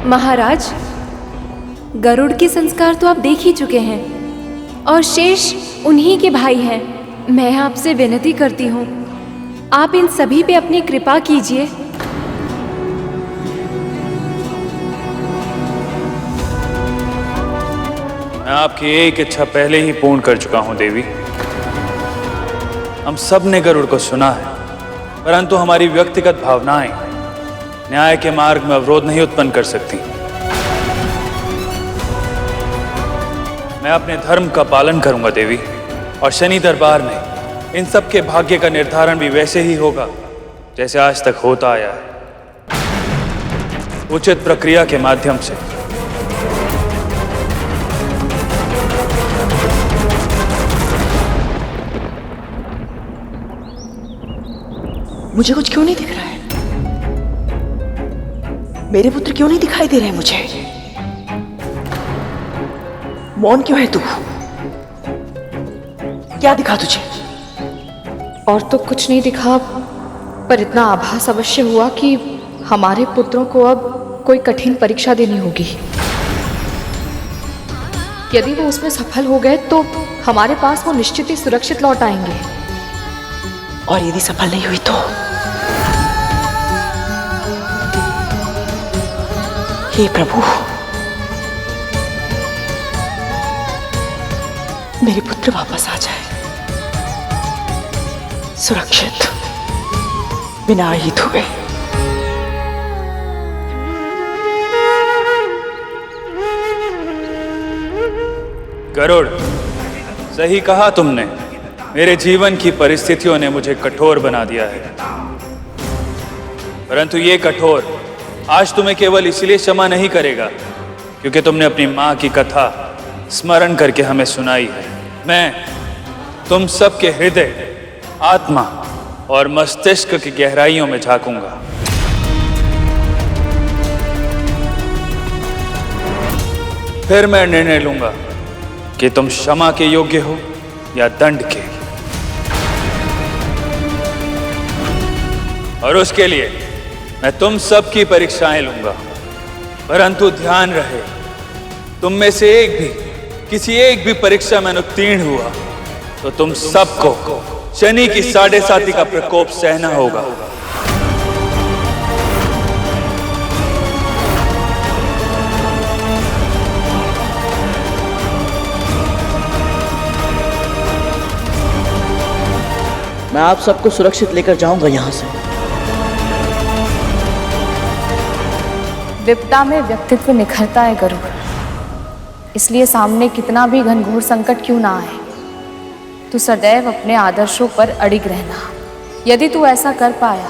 महाराज, गरुड़ के संस्कार तो आप देख ही चुके हैं और शेष उन्हीं के भाई हैं। मैं आपसे विनती करती हूँ, आप इन सभी पे अपनी कृपा कीजिए। मैं आपकी एक इच्छा पहले ही पूर्ण कर चुका हूं देवी। हम सब ने गरुड़ को सुना है, परंतु हमारी व्यक्तिगत भावनाएं न्याय के मार्ग में अवरोध नहीं उत्पन्न कर सकती। मैं अपने धर्म का पालन करूंगा देवी, और शनि दरबार में इन सब के भाग्य का निर्धारण भी वैसे ही होगा जैसे आज तक होता आया है, उचित प्रक्रिया के माध्यम से। मुझे कुछ क्यों नहीं दिख रहा है? मेरे पुत्र क्यों नहीं दिखाई दे रहे हैं मुझे? मौन क्यों है तू? क्या दिखा तुझे? और तो कुछ नहीं दिखा, पर इतना आभास अवश्य हुआ कि हमारे पुत्रों को अब कोई कठिन परीक्षा देनी होगी। यदि वो उसमें सफल हो गए तो हमारे पास वो निश्चित ही सुरक्षित लौट आएंगे, और यदि सफल नहीं हुई तो? हे प्रभु, मेरे पुत्र वापस आ जाए, सुरक्षित, बिना आहित हुए। गरुड़, सही कहा तुमने। मेरे जीवन की परिस्थितियों ने मुझे कठोर बना दिया है, परंतु ये कठोर आज तुम्हें केवल इसलिए क्षमा नहीं करेगा क्योंकि तुमने अपनी मां की कथा स्मरण करके हमें सुनाई है। मैं तुम सबके हृदय, आत्मा और मस्तिष्क की गहराइयों में झांकूंगा। फिर मैं निर्णय लूंगा कि तुम क्षमा के योग्य हो या दंड के, और उसके लिए मैं तुम सब की परीक्षाएं लूंगा। परंतु ध्यान रहे, तुम में से किसी एक भी परीक्षा में उत्तीर्ण हुआ तो तुम सबको शनि की 7.5 का प्रकोप सहना होगा। मैं आप सबको सुरक्षित लेकर जाऊंगा यहां से। विपदा में व्यक्तित्व निखरता है गरुड़, इसलिए सामने कितना भी घनघोर संकट क्यों ना आए, तू सदैव अपने आदर्शों पर अडिग रहना। यदि तू ऐसा कर पाया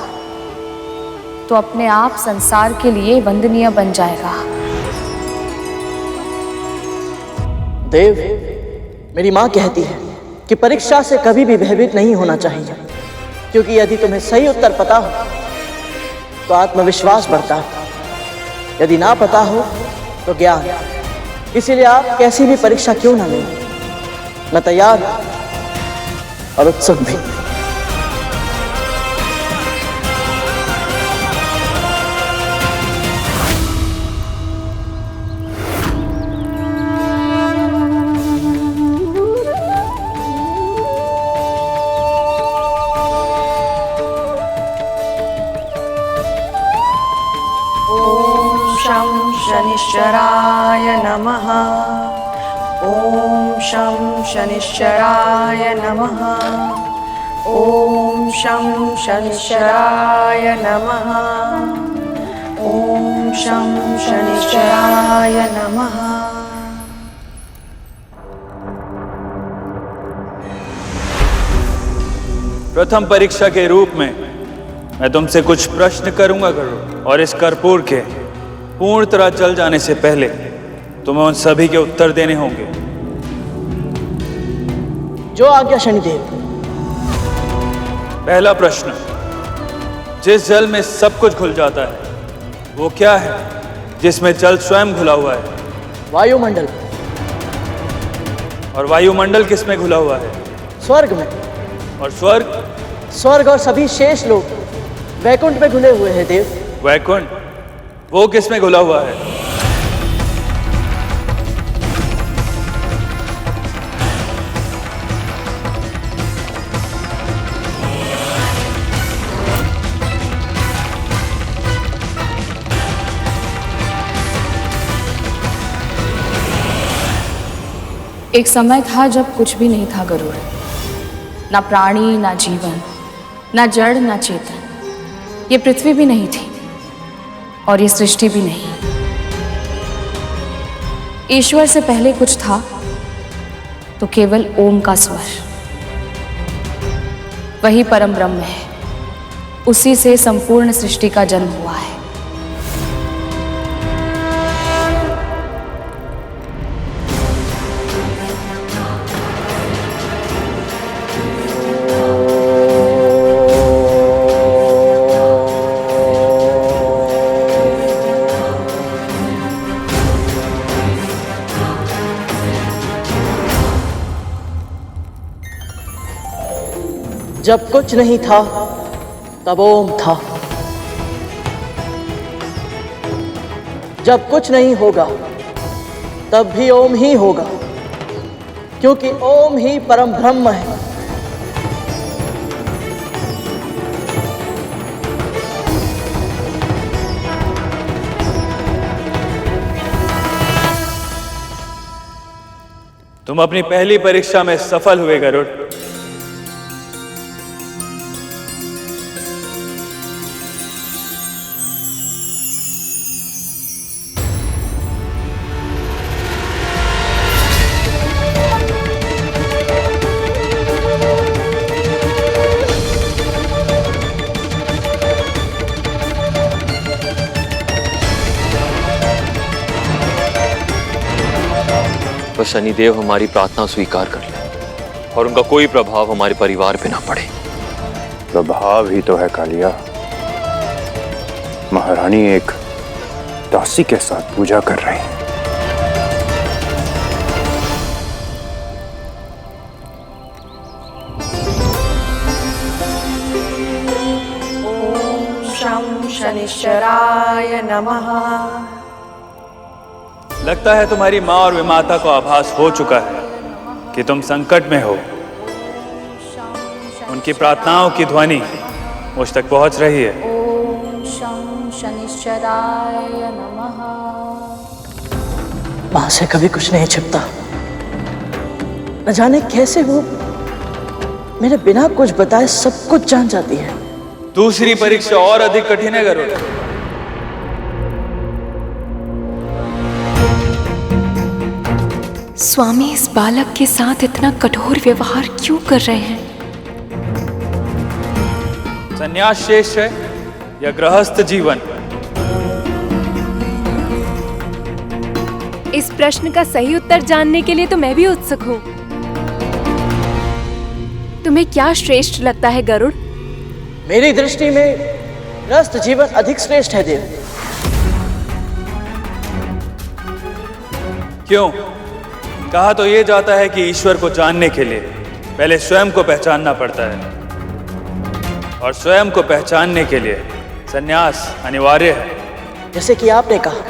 तो अपने आप संसार के लिए वंदनीय बन जाएगा। देव, मेरी मां कहती है कि परीक्षा से कभी भी भयभीत नहीं होना चाहिए, क्योंकि यदि तुम्हें सही उत्तर पता हो तो आत्मविश्वास बढ़ता है, यदि ना पता हो तो ज्ञान। इसीलिए आप कैसी भी परीक्षा क्यों ना लें, मैं तैयार हूं और उत्सुक भी। शनिश्चराय नमः। ओम शं शनिश्चराय नमः। ओम शं शनिश्चराय नमः। ओम शं शनिश्चराय नमः। प्रथम परीक्षा के रूप में मैं तुमसे कुछ प्रश्न करूंगा गरुड़, और इस कर्पूर के पूर्ण तरह जल जाने से पहले तुम्हें उन सभी के उत्तर देने होंगे। जो आज्ञा शनिदेव। पहला प्रश्न, जिस जल में सब कुछ घुल जाता है वो क्या है जिसमें जल स्वयं घुला हुआ है? वायुमंडल। और वायुमंडल किस में घुला हुआ है? स्वर्ग में। और स्वर्ग? स्वर्ग और सभी शेष लोग वैकुंठ में घुले हुए हैं देव। वैकुंठ? वो किसमें घुला हुआ है? एक समय था जब कुछ भी नहीं था गरुड़, ना प्राणी, ना जीवन, ना जड़, ना चेतन। ये पृथ्वी भी नहीं थी और ये सृष्टि भी नहीं। ईश्वर से पहले कुछ था तो केवल ओम का स्वर। वही परम ब्रह्म है, उसी से संपूर्ण सृष्टि का जन्म हुआ है। जब कुछ नहीं था तब ओम था। जब कुछ नहीं होगा तब भी ओम ही होगा, क्योंकि ओम ही परम ब्रह्म है। तुम अपनी पहली परीक्षा में सफल हुए गरुड़। तो शनिदेव हमारी प्रार्थना स्वीकार कर ले और उनका कोई प्रभाव हमारे परिवार पे ना पड़े। प्रभाव ही तो है कालिया। महारानी एक दासी के साथ पूजा कर रही है। शं शनिश्चराय नमः। लगता है तुम्हारी माँ और विमाता को आभास हो चुका है कि तुम संकट में हो। उनकी प्रार्थनाओं की ध्वनि मुझ तक पहुंच रही है। ओम शं शनिश्चराय नमः। मां से कभी कुछ नहीं छिपता। न जाने कैसे वो मेरे बिना कुछ बताए सब कुछ जान जाती है। दूसरी परीक्षा और अधिक कठिन है गरुड़। स्वामी इस बालक के साथ इतना कठोर व्यवहार क्यों कर रहे हैं? संन्यास शेष है या गृहस्थ जीवन? इस प्रश्न का सही उत्तर जानने के लिए तो मैं भी उत्सुक हूँ। तुम्हें क्या श्रेष्ठ लगता है गरुड़? मेरी दृष्टि में गृहस्थ जीवन अधिक श्रेष्ठ है देव। क्यों? कहा तो ये जाता है कि ईश्वर को जानने के लिए पहले स्वयं को पहचानना पड़ता है, और स्वयं को पहचानने के लिए संन्यास अनिवार्य है। जैसे कि आपने कहा,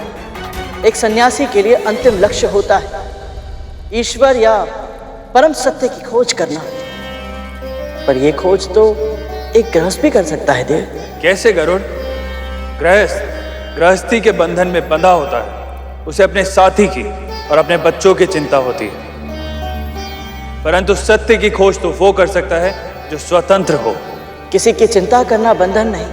एक सन्यासी के लिए अंतिम लक्ष्य होता है ईश्वर या परम सत्य की खोज करना। पर यह खोज तो एक गृहस्थ भी कर सकता है देव। कैसे गरुड़? गृहस्थी के बंधन में बंधा होता है। उसे अपने साथी की और अपने बच्चों की चिंता होती है, परंतु सत्य की खोज तो वो कर सकता है जो स्वतंत्र हो। किसी की चिंता करना बंधन नहीं,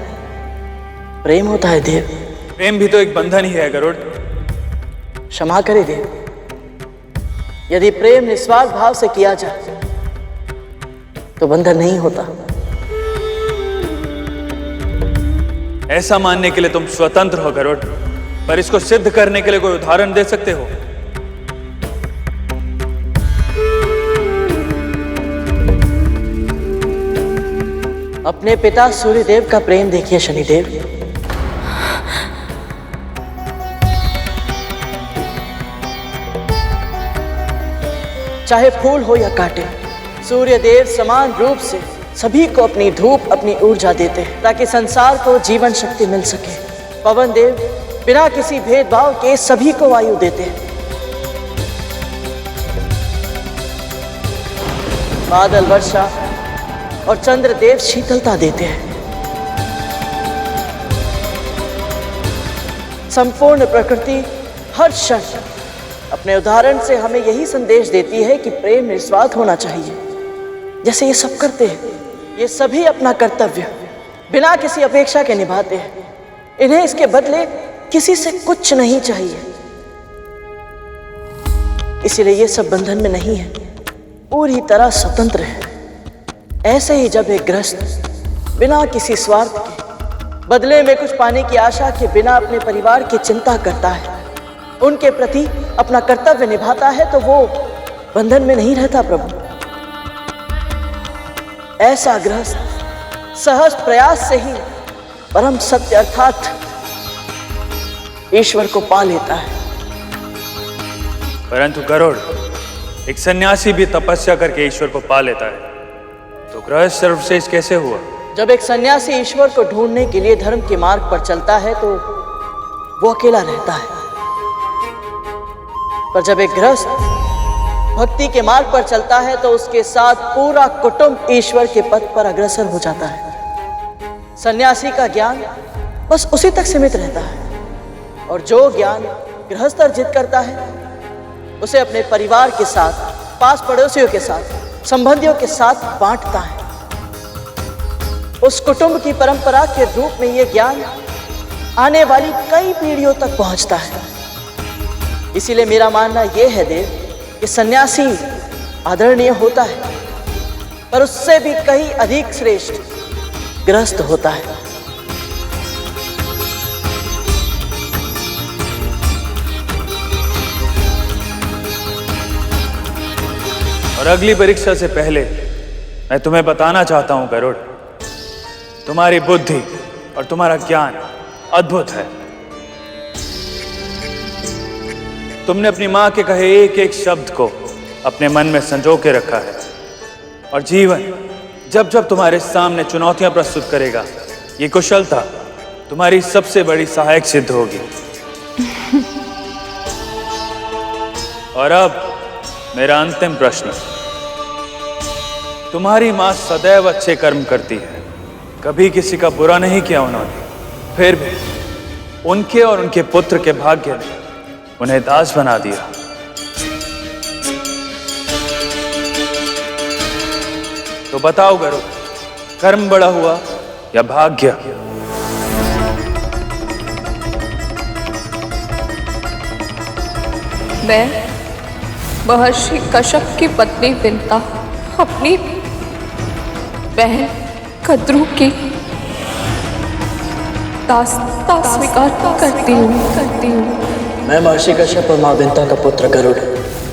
प्रेम होता है देव। प्रेम भी तो एक बंधन ही है गरुड़। क्षमा करे देव, यदि प्रेम निस्वार्थ भाव से किया जाए तो बंधन नहीं होता। ऐसा मानने के लिए तुम स्वतंत्र हो गरुड़, पर इसको सिद्ध करने के लिए कोई उदाहरण दे सकते हो? अपने पिता सूर्यदेव का प्रेम देखिए शनिदेव। चाहे फूल हो या कांटे, सूर्यदेव समान रूप से सभी को अपनी धूप, अपनी ऊर्जा देते हैं ताकि संसार को जीवन शक्ति मिल सके। पवन देव बिना किसी भेदभाव के सभी को आयु देते हैं। बादल वर्षा और चंद्रदेव शीतलता देते हैं। संपूर्ण प्रकृति हर क्षण अपने उदाहरण से हमें यही संदेश देती है कि प्रेम निस्वार्थ होना चाहिए। जैसे ये सब करते हैं, ये सभी अपना कर्तव्य बिना किसी अपेक्षा के निभाते हैं। इन्हें इसके बदले किसी से कुछ नहीं चाहिए, इसीलिए ये सब बंधन में नहीं है, पूरी तरह स्वतंत्र है। ऐसे ही जब एक गृहस्थ बिना किसी स्वार्थ के बदले में कुछ पाने की आशा के बिना अपने परिवार की चिंता करता है, उनके प्रति अपना कर्तव्य निभाता है, तो वो बंधन में नहीं रहता प्रभु। ऐसा गृहस्थ सहज प्रयास से ही परम सत्य अर्थात ईश्वर को पा लेता है। परंतु गरुड़, एक सन्यासी भी तपस्या करके ईश्वर को पा लेता है, तो गृहस्थ सर्वश्रेष्ठ कैसे हुआ? जब एक सन्यासी ईश्वर को ढूंढने के लिए धर्म के मार्ग पर चलता है तो वो अकेला रहता है, पर जब एक गृहस्थ भक्ति के मार्ग पर चलता है तो उसके साथ पूरा कुटुंब ईश्वर के पथ पर अग्रसर हो जाता है। सन्यासी का ज्ञान बस उसी तक सीमित रहता है, और जो ज्ञान गृहस्थ अर्जित करता है उसे अपने परिवार के साथ, पास पड़ोसियों के साथ, संबंधियों के साथ बांटता है। उस कुटुंब की परंपरा के रूप में यह ज्ञान आने वाली कई पीढ़ियों तक पहुंचता है। इसीलिए मेरा मानना यह है देव कि सन्यासी आदरणीय होता है, पर उससे भी कहीं अधिक श्रेष्ठ गृहस्थ होता है। और अगली परीक्षा से पहले मैं तुम्हें बताना चाहता हूं गरुड़, तुम्हारी बुद्धि और तुम्हारा ज्ञान अद्भुत है। तुमने अपनी मां के कहे एक एक शब्द को अपने मन में संजो के रखा है, और जीवन जब जब तुम्हारे सामने चुनौतियां प्रस्तुत करेगा, ये कुशलता तुम्हारी सबसे बड़ी सहायक सिद्ध होगी। और अब मेरा अंतिम प्रश्न, तुम्हारी मां सदैव अच्छे कर्म करती है, कभी किसी का बुरा नहीं किया उन्होंने, फिर भी उनके और उनके पुत्र के भाग्य ने उन्हें दास बना दिया। तो बताओ गरुड़, कर्म बड़ा हुआ या भाग्य? मैं महर्षि कश्यप की पत्नी विंता अपनी बहन कद्रू की दासता स्वीकार करती हूँ। मैं महर्षि कश्यप और मां विंता का पुत्र गरुड़,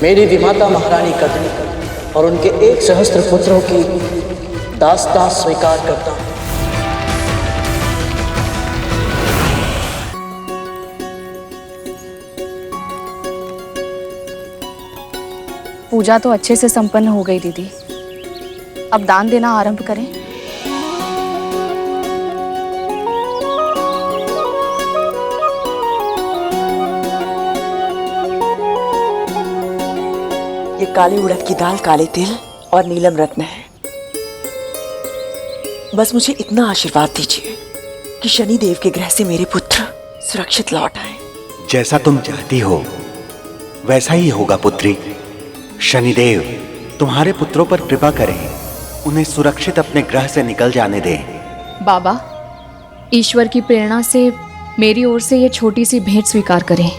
मेरी विमाता महारानी कद्रू और उनके 1 सहस्त्र पुत्रों की दासता स्वीकार करता हूँ। पूजा तो अच्छे से संपन्न हो गई दीदी, अब दान देना आरंभ करें। ये काली उड़द की दाल, काले तिल और नीलम रत्न है। बस मुझे इतना आशीर्वाद दीजिए कि शनिदेव के ग्रह से मेरे पुत्र सुरक्षित लौट आए। जैसा तुम चाहती हो वैसा ही होगा पुत्री। शनिदेव तुम्हारे पुत्रों पर कृपा करें, उन्हें सुरक्षित अपने ग्रह से निकल जाने दें। बाबा, ईश्वर की प्रेरणा से मेरी ओर से ये छोटी सी भेंट स्वीकार करें।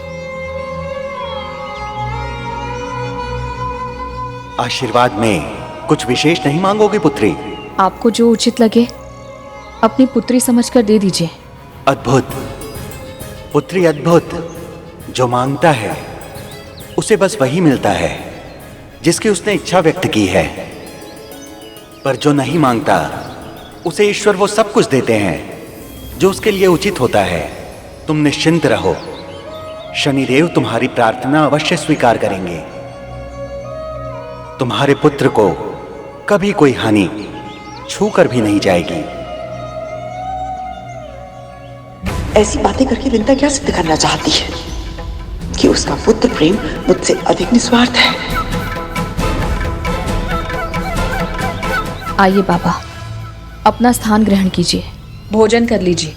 आशीर्वाद में कुछ विशेष नहीं मांगोगे पुत्री? आपको जो उचित लगे अपनी पुत्री समझकर दे दीजिए। अद्भुत पुत्री, अद्भुत। जो मांगता है उसे बस वही मिलता है जिसकी उसने इच्छा व्यक्त की है, पर जो नहीं मांगता उसे ईश्वर वो सब कुछ देते हैं जो उसके लिए उचित होता है। तुम निश्चिंत रहो, शनिदेव तुम्हारी प्रार्थना अवश्य स्वीकार करेंगे। तुम्हारे पुत्र को कभी कोई हानि छूकर भी नहीं जाएगी। ऐसी बातें करके विंता क्या सिद्ध करना चाहती है? कि उसका पुत्र प्रेम मुझसे अधिक निस्वार्थ है। आइए बाबा, अपना स्थान ग्रहण कीजिए, भोजन कर लीजिए।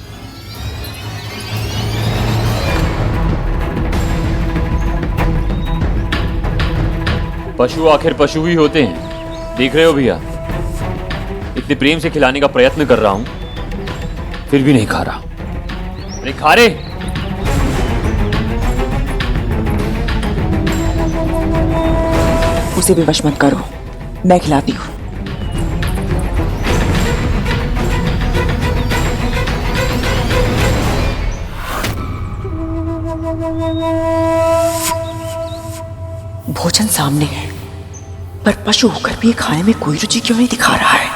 पशु आखिर पशु ही होते हैं, देख रहे हो भैया। इतने प्रेम से खिलाने का प्रयत्न कर रहा हूं, फिर भी नहीं खा रहा। अरे खा रे। उसे विवश मत करो, मैं खिलाती हूँ। भोजन सामने है, पर पशु होकर भी ये खाने में कोई रुचि क्यों नहीं दिखा रहा है?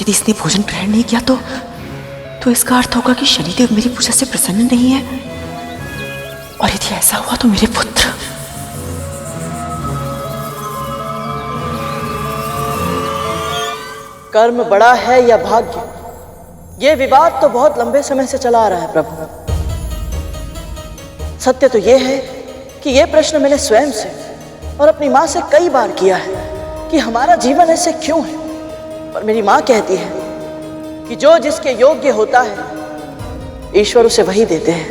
यदि इसने भोजन ग्रहण नहीं किया तो इसका अर्थ होगा कि शनिदेव मेरी पूजा से प्रसन्न नहीं है। और यदि ऐसा हुआ तो मेरे पुत्र। कर्म बड़ा है या भाग्य, ये विवाद तो बहुत लंबे समय से चला आ रहा है प्रभु। सत्य तो ये है कि ये प्रश्न मैंने स्वयं से और अपनी माँ से कई बार किया है कि हमारा जीवन ऐसे क्यों है। पर मेरी माँ कहती है कि जो जिसके योग्य होता है ईश्वर उसे वही देते हैं।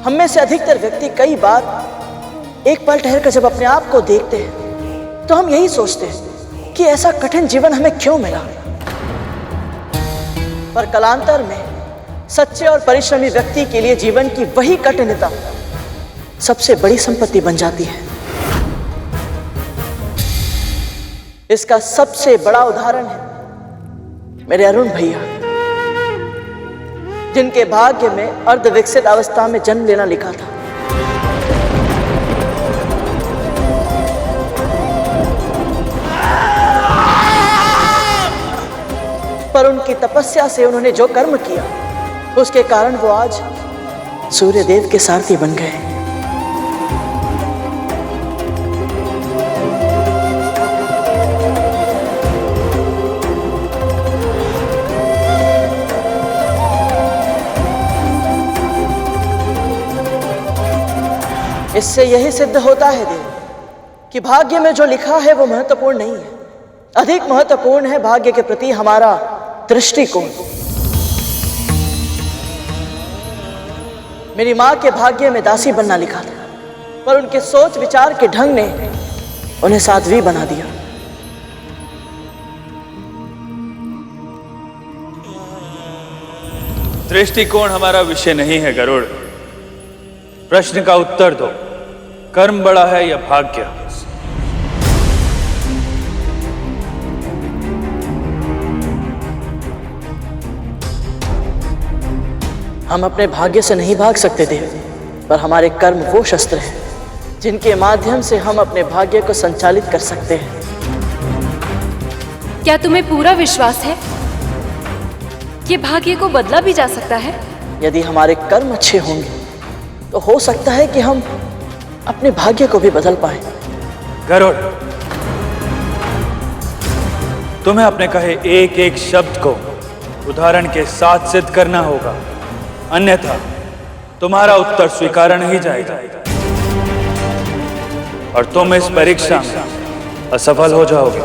हम में से अधिकतर व्यक्ति कई बार एक पल ठहर कर जब अपने आप को देखते हैं तो हम यही सोचते हैं कि ऐसा कठिन जीवन हमें क्यों मिला। पर कालांतर में सच्चे और परिश्रमी व्यक्ति के लिए जीवन की वही कठिनता सबसे बड़ी संपत्ति बन जाती है। इसका सबसे बड़ा उदाहरण है मेरे अरुण भैया, जिनके भाग्य में अर्धविकसित अवस्था में जन्म लेना लिखा था। पर उनकी तपस्या से उन्होंने जो कर्म किया उसके कारण वो आज सूर्यदेव के सारथी बन गए। इससे यही सिद्ध होता है देव कि भाग्य में जो लिखा है वो महत्वपूर्ण नहीं है। अधिक महत्वपूर्ण है भाग्य के प्रति हमारा दृष्टिकोण। मेरी माँ के भाग्य में दासी बनना लिखा था, पर उनके सोच विचार के ढंग ने उन्हें साध्वी बना दिया। दृष्टिकोण हमारा विषय नहीं है गरुड़। प्रश्न का उत्तर दो, कर्म बड़ा है या भाग्य? हम अपने भाग्य से नहीं भाग सकते देव, पर हमारे कर्म वो शस्त्र हैं जिनके माध्यम से हम अपने भाग्य को संचालित कर सकते हैं। क्या तुम्हें पूरा विश्वास है कि भाग्य को बदला भी जा सकता है? यदि हमारे कर्म अच्छे होंगे तो हो सकता है कि हम अपने भाग्य को भी बदल पाएं। गरुड़, तुम्हें अपने कहे एक एक शब्द को उदाहरण के साथ सिद्ध करना होगा, अन्यथा तुम्हारा उत्तर स्वीकार नहीं जाएगा और तुम इस परीक्षा में असफल हो जाओगे।